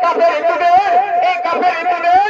কাফের হিন্দুদের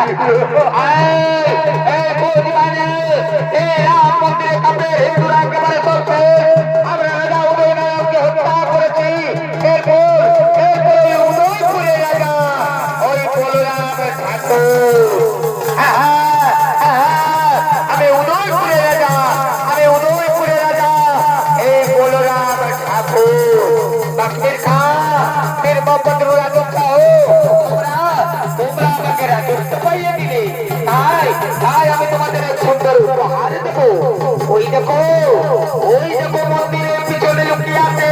এই বুঝবানে এই রাম মন্দিরে কাপড়ে হিন্দুরা একেবারে চলছে। আমরা রাজা উদয়নারায়ণকে হত্যা করেছি। এরপর ওই উদয়পুরে রাজা ওই বলরাম ঠাকুর, আমি উদয়পুরে রাজা, আমি উদয়পুরে রাজা এই বলরাম ঠাকুর। বাকির খা ফির মোহাম্মদ রাজত্ব তোমরা আমাকে রাজত্ব পাইয়ে দিলে, তাই আমি তোমাদের এক সুন্দর উপহার দেবো। ওই দেখো মন্দিরের পিছনে লুকিয়ে আছে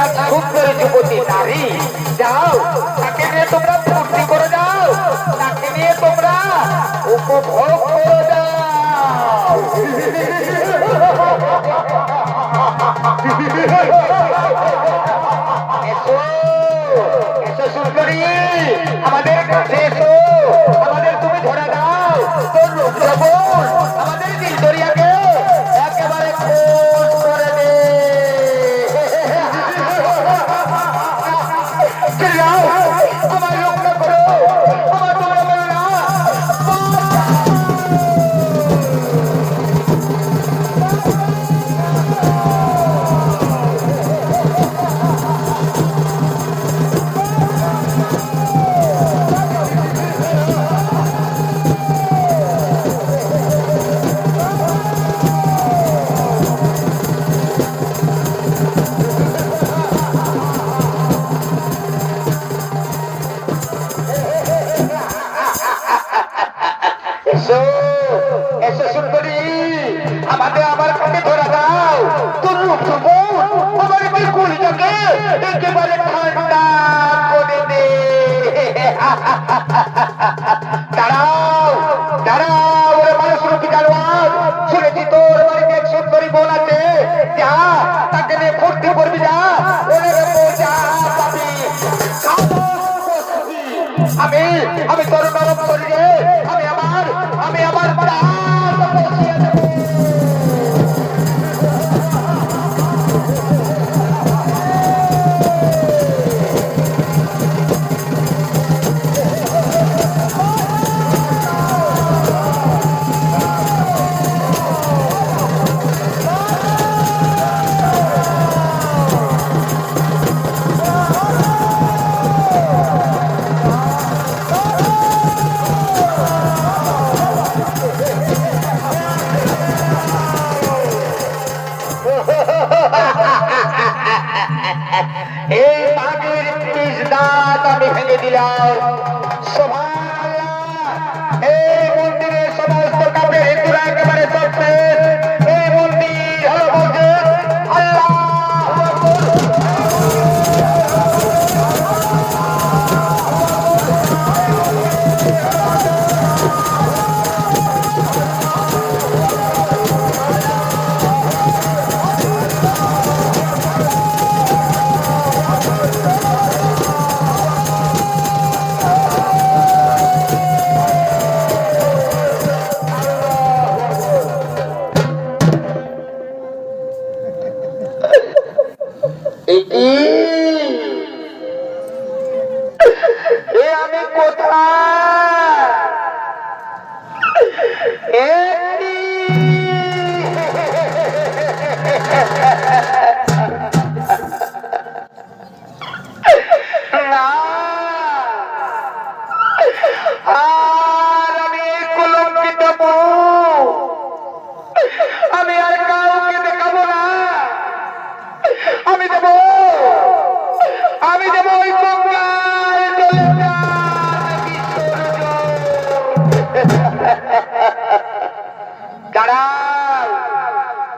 এক সুন্দর যুবতী নারী। যাও তাকে নিয়ে তোমরা ফুর্তি করে যাও, তাকে নিয়ে তোমরা উপভোগ করে যাও। এসো সুন্দরী, আমাদের কাছে এসো, আমাদের তুমি ধরে দাও তোর রূপ যৌবন আমাদের দিল দরিয়াকে একেবারে খোঁজ করে দে। আমার রক্ষা করো, আমার তোমরা বলো না। এসো সুন্দরী, আমাদের আমার কাছে ধরা দাও তোর রূপ যৌবন আমার বিকুলটাকে একেবারে ঠান্ডা করে দে। দাঁড়াও ওরে মানুষ রূপী জানোয়ার, শুনেছি তোর বাড়িতে এক সুন্দরী বোন আছে, যা তাকে নিয়ে ফুর্তি করবি, যা ওরে যা পাবি। আমি তোর নরম শরীরে আমি আমার প্রাণ বসিয়ে দেব। এই বাঘের পিস দাঁত আমি ভেঙে দিলাম। এই মন্দিরের সমস্ত কাপড় হিন্দুরা একেবারে চলছে। এই মন্দির হলো বলছে আল্লাহ। আমি কোথায় না, আর আমি কলঙ্কিত আমি আর কাউকে দেখাবো না। আমি দেব ওই গঙ্গায় চলে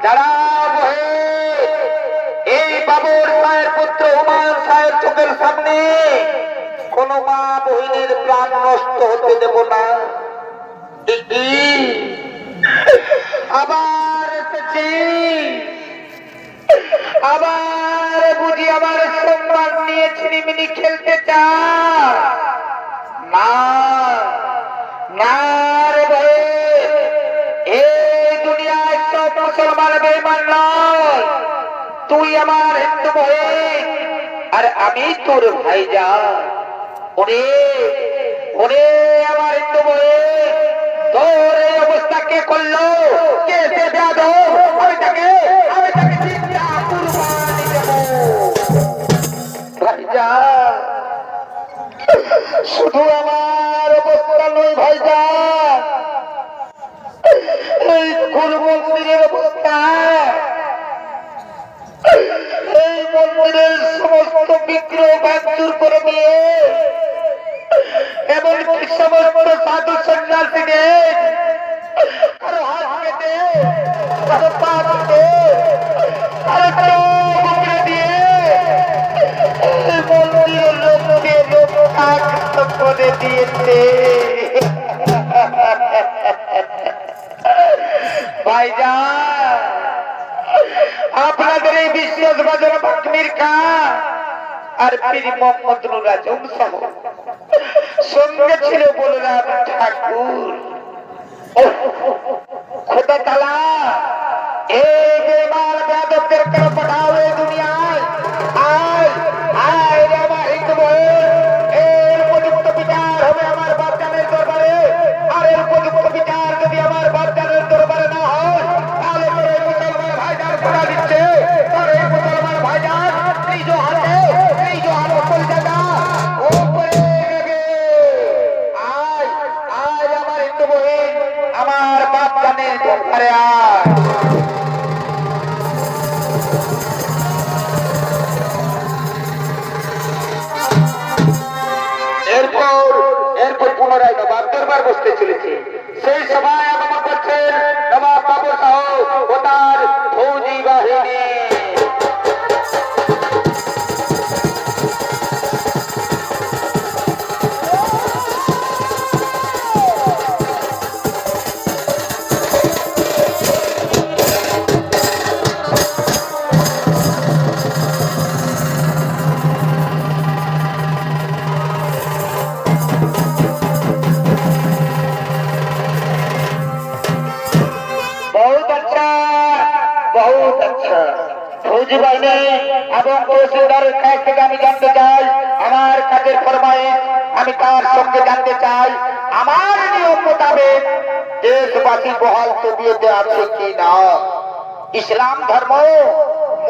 দাঁড়াও এই বাবুর সাহের পুত্র হুমায়ুন সাহেব চোখের সামনে কোন মা বহিনের প্রাণ নষ্ট হতে দেব না। আবার এসেছি, আবার বুঝি আমার সম্মান নিয়ে ছিনিমিনি খেলতে চায় না রে ভাই, এই দুনিয়ায় সব মুসলমান বেঈমান নয়। তুই আমার হিন্দু ভাই আর আমি তোর ভাইজান। ওরে আমার হিন্দু ভাই, কে করলো, কে সে বেয়াদব, আমি তাকে জিন্দা কুরবানি দেব। ভাইজান, শুধু আমার অবস্থা নয় ভাইজান, এই কোন মন্দিরের অবস্থা, এই মন্দিরের সমস্ত বিগ্রহ ভাঙচুর করে দিয়ে এমনকি সমস্ত সাধু সন্ন্যাসীদের আরো হাত কেটে আরো পা কেটে আরো চোখ উপড়ে দিয়ে এই মন্দিরের লোককে রক্ষাকৃত করে দিয়েছে। ভাইজান, আপনাদের এই বিশ্বাসবাদের বাকমির খা আর পীর মোহাম্মদ নুর আজম সহ সঙ্গে ছিল বলরাম ঠাকুর। खुदा ताला एक बार बेअदब कर पठाओ दुनियाয় আয় আয় রে আমার হিন্দু বল, এর উপযুক্ত বিচার হবে আমার বাপজানের দরবারে। আর এর উপযুক্ত বিচার যদি আমার বাপজানের দরবারে না হয় তাহলে তোর এই মুসলমান ভাইজান কথা দিচ্ছে, তোর এই মুসলমান ভাইজান নিজ হাতে কলকাতা উপরে নেবে। আয় আয় আমার হিন্দু বহিন, আমার বাপজানের দরবারে আয়। এরপর পুনরায় নবাব দরবার বসতে চলেছে। সেই সভায় আগমন করছেন নবাব বাবর শাহ ও তার ফৌজি বাহিনী। ফৌজি বাহিনী এবং তহসিলদারের কাছ থেকে আমি জানতে চাই আমার কাজের ফরমাইশ, আমি তার সঙ্গে জানতে চাই আমার নিয়ম মোতাবেক দেশবাসী বহাল তবিয়তে আছে কি না। ইসলাম ধর্ম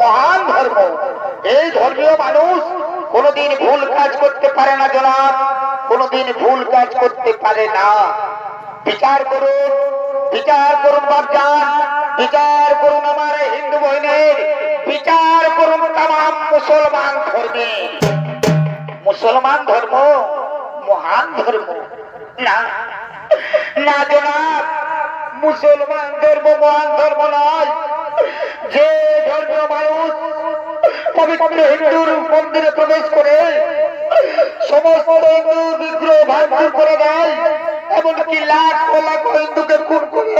মহান ধর্ম, এই ধর্মীয় মানুষ কোনদিন ভুল কাজ করতে পারে না জনাব, কোনদিন ভুল কাজ করতে পারে না। বিচার করুন, বিচার করুন বাপজান, বিচার করুন আমার হিন্দু বহিনীর, বিচার করুন তামাম মুসলমান ধর্মের। মুসলমান ধর্ম মহান ধর্ম না, না জনাব, মুসলমান ধর্ম মহান ধর্ম নয়। যে ধর্মীয় মানুষ পবিত্র হিন্দুর মন্দিরে প্রবেশ করে সমস্ত হিন্দুর বিগ্রহ ভাঙচুর করে দেয়, এমনকি লাখ লাখ হিন্দুকে খুন করে